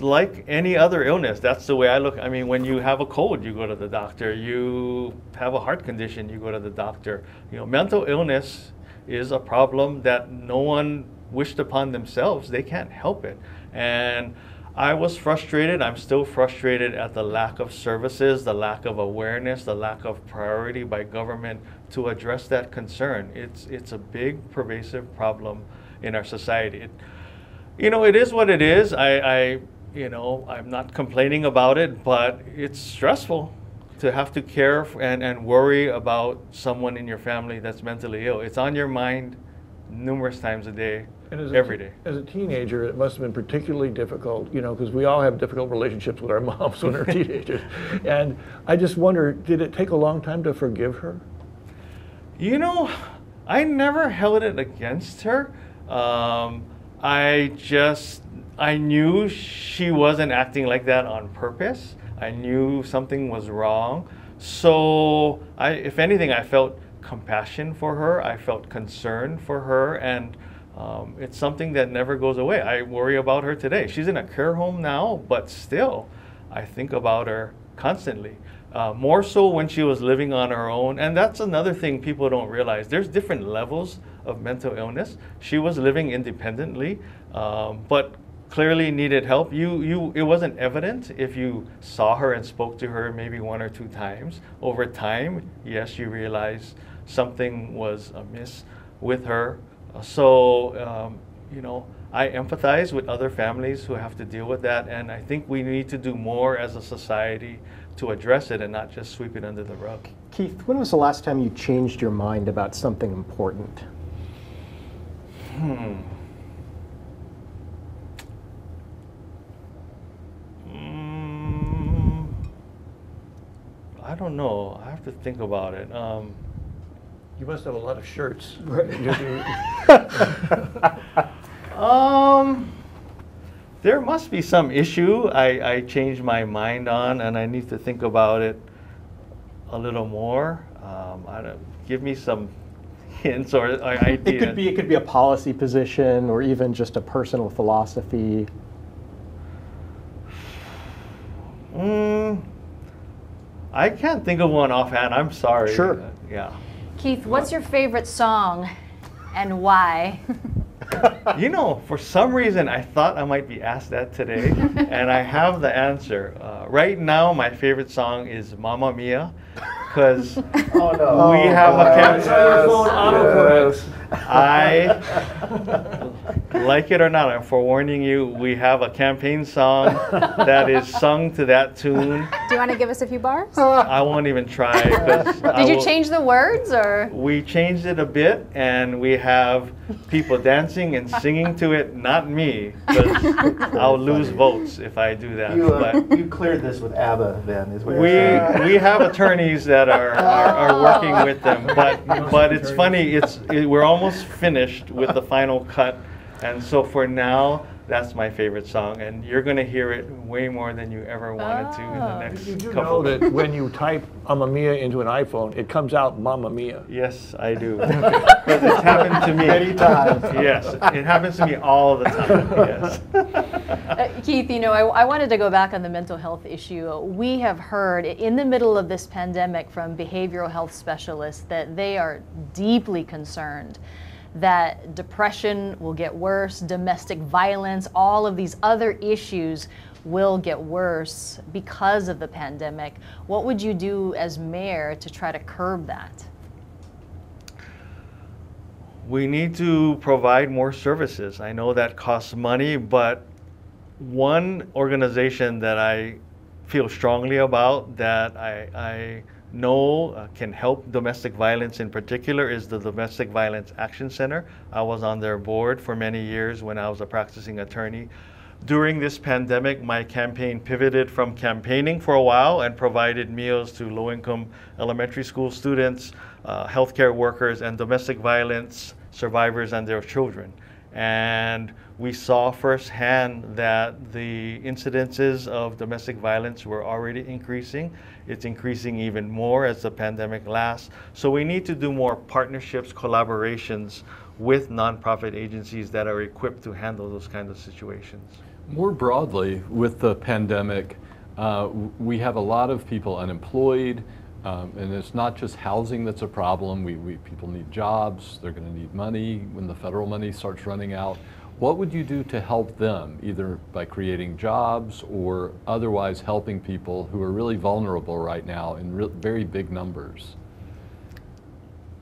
like any other illness. That's the way I look. I mean, when you have a cold, you go to the doctor. You have a heart condition, you go to the doctor. You know, mental illness is a problem that no one wished upon themselves. They can't help it. And I was frustrated. I'm still frustrated at the lack of services, the lack of awareness, the lack of priority by government to address that concern. It's a big, pervasive problem in our society. You know, it is what it is. You know, I'm not complaining about it, but it's stressful to have to care and worry about someone in your family that's mentally ill. It's on your mind numerous times a day, every day. As a teenager, it must have been particularly difficult, you know, because we all have difficult relationships with our moms when we're teenagers. And I just wonder, did it take a long time to forgive her? You know, I never held it against her. I knew she wasn't acting like that on purpose. I knew something was wrong. So if anything, I felt compassion for her. I felt concern for her, and it's something that never goes away. I worry about her today. She's in a care home now, but still, I think about her constantly. More so when she was living on her own. And that's another thing people don't realize. There's different levels of mental illness. She was living independently, but clearly needed help. It wasn't evident if you saw her and spoke to her maybe 1 or 2 times. Over time, yes, you realize something was amiss with her. You know, I empathize with other families who have to deal with that, and I think we need to do more as a society to address it and not just sweep it under the rug. Keith, when was the last time you changed your mind about something important? I don't know. I have to think about it. You must have a lot of shirts. There must be some issue I changed my mind on, and I need to think about it a little more. Give me some hints or ideas. It could be a policy position or even just a personal philosophy. I can't think of one offhand. I'm sorry. Sure. Yeah. Keith, what's your favorite song and why? You know, for some reason, I thought I might be asked that today, and I have the answer. Right now, my favorite song is Amemiya, because we have a campaign. I, like it or not, I'm forewarning you, we have a campaign song that is sung to that tune. Do you want to give us a few bars? I won't even try. Did you change the words, or? We changed it a bit, and we have people dancing and singing to it, not me, because I'll lose votes if I do that. You cleared this with ABBA then, is what you're saying. We have attorneys that are working with them, but it's funny, we're almost finished with the final cut, and so for now, that's my favorite song, and you're going to hear it way more than you ever wanted to in the next couple. You know that when you type Amemiya into an iPhone, it comes out Mamma Mia. Yes, I do. Because it's happened to me many times. Yes, it happens to me all the time. Yes. Keith, you know, I wanted to go back on the mental health issue. We have heard in the middle of this pandemic from behavioral health specialists that they are deeply concerned that depression will get worse, domestic violence, all of these other issues will get worse because of the pandemic. What would you do as mayor to try to curb that? We need to provide more services. I know that costs money, but one organization that I feel strongly about that I know can help domestic violence in particular is the Domestic Violence Action Center. I was on their board for many years when I was a practicing attorney. During this pandemic, my campaign pivoted from campaigning for a while and provided meals to low-income elementary school students, healthcare workers, and domestic violence survivors and their children. And we saw firsthand that the incidences of domestic violence were already increasing. It's increasing even more as the pandemic lasts. So we need to do more partnerships, collaborations with nonprofit agencies that are equipped to handle those kinds of situations. More broadly, with the pandemic, we have a lot of people unemployed, and it's not just housing that's a problem. People need jobs, they're going to need money when the federal money starts running out. What would you do to help them, either by creating jobs or otherwise helping people who are really vulnerable right now in very big numbers?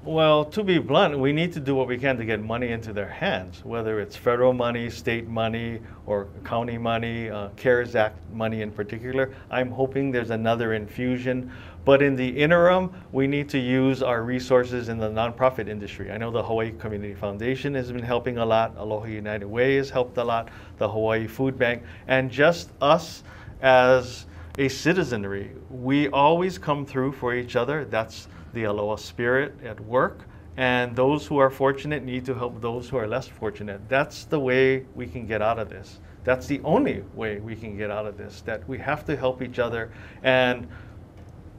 Well, to be blunt, we need to do what we can to get money into their hands, whether it's federal money, state money, or county money, CARES Act money in particular. I'm hoping there's another infusion. But in the interim, we need to use our resources in the nonprofit industry. I know the Hawaii Community Foundation has been helping a lot. Aloha United Way has helped a lot. The Hawaii Food Bank. And just us as a citizenry, we always come through for each other. That's the Aloha spirit at work, and those who are fortunate need to help those who are less fortunate. That's the way we can get out of this. That's the only way we can get out of this, that we have to help each other and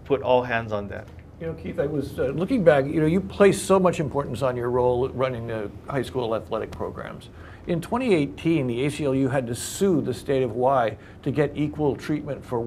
put all hands on that. You know, Keith, I was looking back, you know, you place so much importance on your role running the high school athletic programs. In 2018, the ACLU had to sue the state of Hawaii to get equal treatment for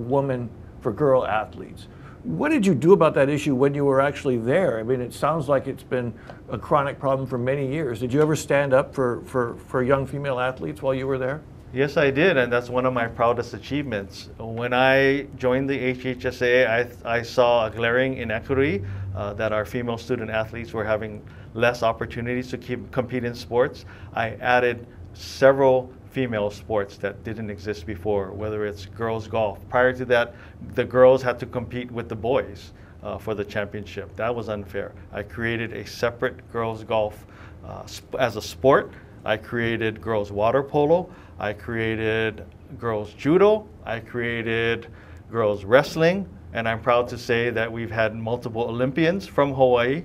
girl athletes. What did you do about that issue when you were actually there? I mean, it sounds like it's been a chronic problem for many years. Did you ever stand up for young female athletes while you were there? Yes, I did, and that's one of my proudest achievements. When I joined the HHSA, I saw a glaring inequity that our female student athletes were having less opportunities to compete in sports. I added several female sports that didn't exist before, whether it's girls golf. Prior to that, the girls had to compete with the boys for the championship. That was unfair. I created a separate girls golf as a sport. I created girls water polo. I created girls judo. I created girls wrestling. And I'm proud to say that we've had multiple Olympians from Hawaii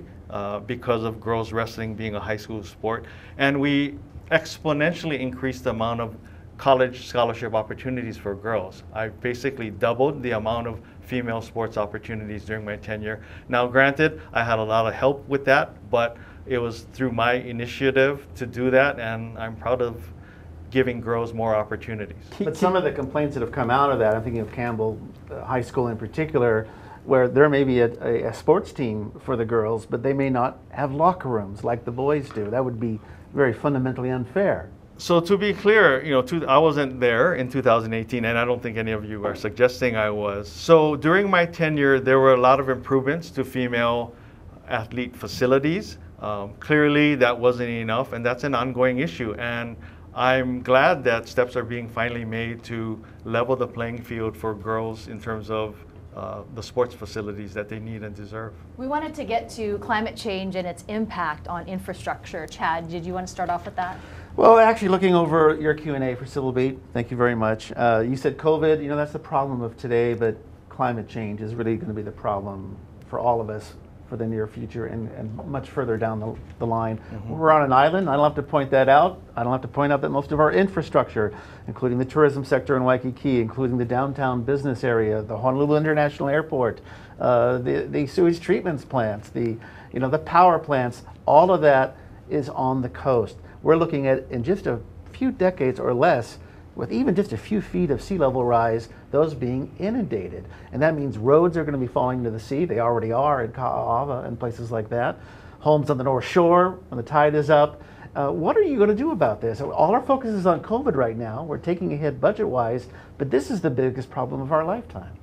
because of girls wrestling being a high school sport. And we exponentially increased the amount of college scholarship opportunities for girls. I basically doubled the amount of female sports opportunities during my tenure. Now, granted, I had a lot of help with that, but it was through my initiative to do that, and I'm proud of giving girls more opportunities. But some of the complaints that have come out of that, I'm thinking of Campbell High School in particular, where there may be a sports team for the girls, but they may not have locker rooms like the boys do. That would be very fundamentally unfair. So to be clear, I wasn't there in 2018, and I don't think any of you are suggesting I was. So during my tenure, there were a lot of improvements to female athlete facilities. Clearly, that wasn't enough, and that's an ongoing issue. And I'm glad that steps are being finally made to level the playing field for girls in terms of the sports facilities that they need and deserve. We wanted to get to climate change and its impact on infrastructure. Chad, did you want to start off with that? Well, actually, looking over your Q&A for Civil Beat, thank you very much. You said COVID, that's the problem of today, but climate change is really going to be the problem for all of us for the near future and much further down the line. We're on an island. I don't have to point that out. I don't have to point out that most of our infrastructure, including the tourism sector in Waikiki, including the downtown business area, the Honolulu International Airport, the sewage treatment plants, the power plants, all of that is on the coast. We're looking at, in just a few decades or less, with even just a few feet of sea level rise, those being inundated. And that means roads are going to be falling into the sea. They already are in Ka'ava and places like that. Homes on the North Shore when the tide is up. What are you going to do about this? All our focus is on COVID right now. We're taking a hit budget-wise, but this is the biggest problem of our lifetime.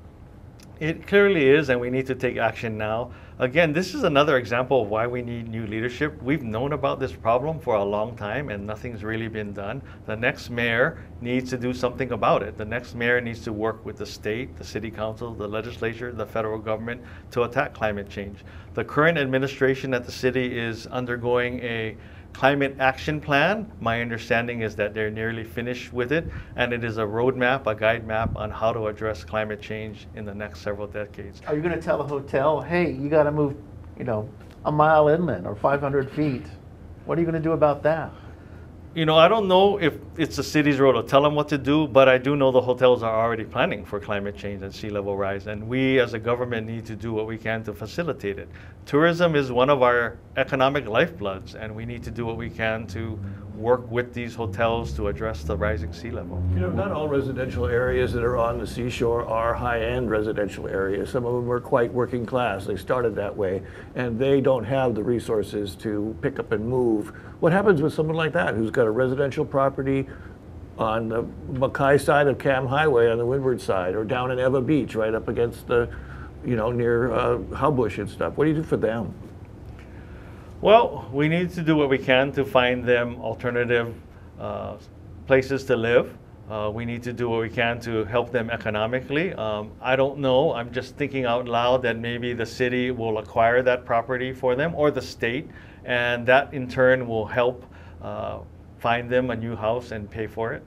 It clearly is, and we need to take action now. Again, this is another example of why we need new leadership. We've known about this problem for a long time, and nothing's really been done. The next mayor needs to do something about it. The next mayor needs to work with the state, the city council, the legislature, the federal government to attack climate change. The current administration at the city is undergoing a climate action plan. My understanding is that they're nearly finished with it, and it is a roadmap, a guide map on how to address climate change in the next several decades. Are you going to tell a hotel, hey, you got to move, a mile inland or 500 feet? What are you going to do about that? I don't know if it's the city's role to tell them what to do, but I do know the hotels are already planning for climate change and sea level rise, and we as a government need to do what we can to facilitate it. Tourism is one of our economic lifebloods, and we need to do what we can to work with these hotels to address the rising sea level. Not all residential areas that are on the seashore are high-end residential areas. Some of them are quite working class. They started that way, and they don't have the resources to pick up and move. What happens with someone like that who's got a residential property on the Mackay side of Cam Highway on the windward side, or down in Eva Beach right up against the, near Howbush and stuff? What do you do for them? Well, we need to do what we can to find them alternative places to live. We need to do what we can to help them economically. I don't know, I'm just thinking out loud that maybe the city will acquire that property for them, or the state, and that in turn will help find them a new house and pay for it.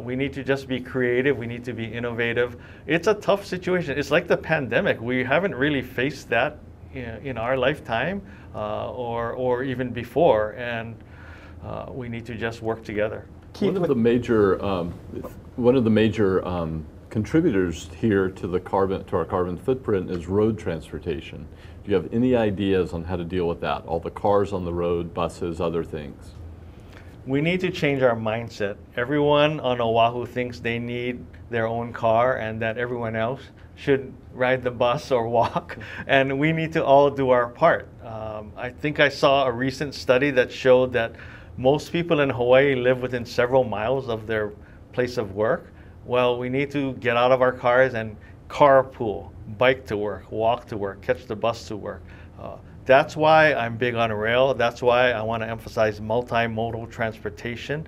We need to just be creative. We need to be innovative. It's a tough situation. It's like the pandemic. We haven't really faced that in our lifetime or even before, and we need to just work together. One of the major contributors here to our carbon footprint is road transportation. Do you have any ideas on how to deal with that? All the cars on the road, buses, other things. We need to change our mindset. Everyone on Oahu thinks they need their own car and that everyone else should ride the bus or walk, and we need to all do our part. I think I saw a recent study that showed that most people in Hawaii live within several miles of their place of work. Well, we need to get out of our cars and carpool, bike to work, walk to work, catch the bus to work. That's why I'm big on rail. That's why I want to emphasize multimodal transportation.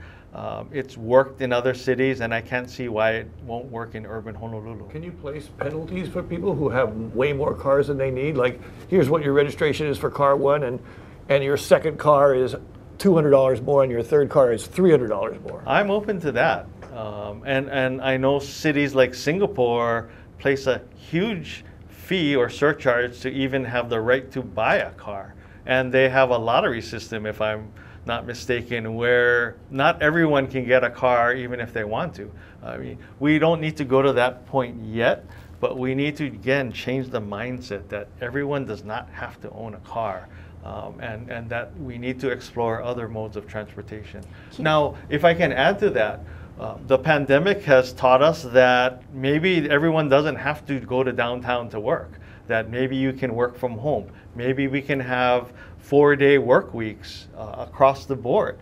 It's worked in other cities, and I can't see why it won't work in urban Honolulu. Can you place penalties for people who have way more cars than they need? Like, here's what your registration is for car one, and your second car is $200 more, and your third car is $300 more. I'm open to that. And I know cities like Singapore place a huge fee or surcharge to even have the right to buy a car. And they have a lottery system, if I'm not mistaken, where not everyone can get a car even if they want to. I mean, we don't need to go to that point yet, but we need to, again, change the mindset that everyone does not have to own a car. And that we need to explore other modes of transportation. Now, if I can add to that, the pandemic has taught us that maybe everyone doesn't have to go to downtown to work. that maybe you can work from home. Maybe we can have 4-day work weeks across the board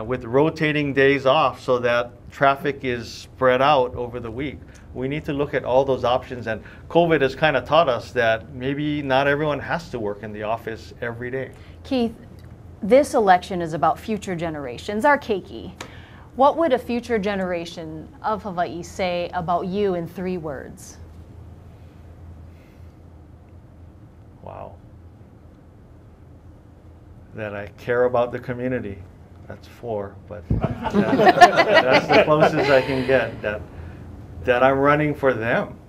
with rotating days off so that traffic is spread out over the week. We need to look at all those options, and COVID has kind of taught us that maybe not everyone has to work in the office every day. Keith, this election is about future generations, our keiki. What would a future generation of Hawaii say about you in 3 words? Wow. That I care about the community. That's 4, but that's the closest I can get. That I'm running for them.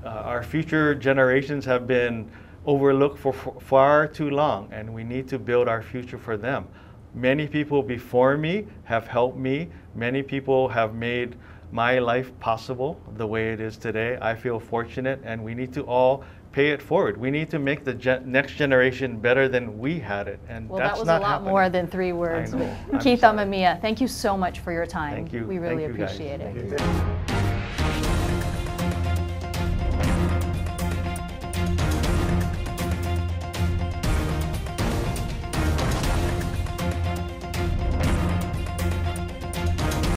Our future generations have been overlooked for far too long, and we need to build our future for them. Many people before me have helped me. Many people have made my life possible the way it is today. I feel fortunate, and we need to all pay it forward. We need to make the next generation better than we had it, and well, that's that was not a lot happening. more than 3 words. I know. Keith Amemiya, thank you so much for your time. Thank you. We really Thank you, guys. appreciate it. Thank you.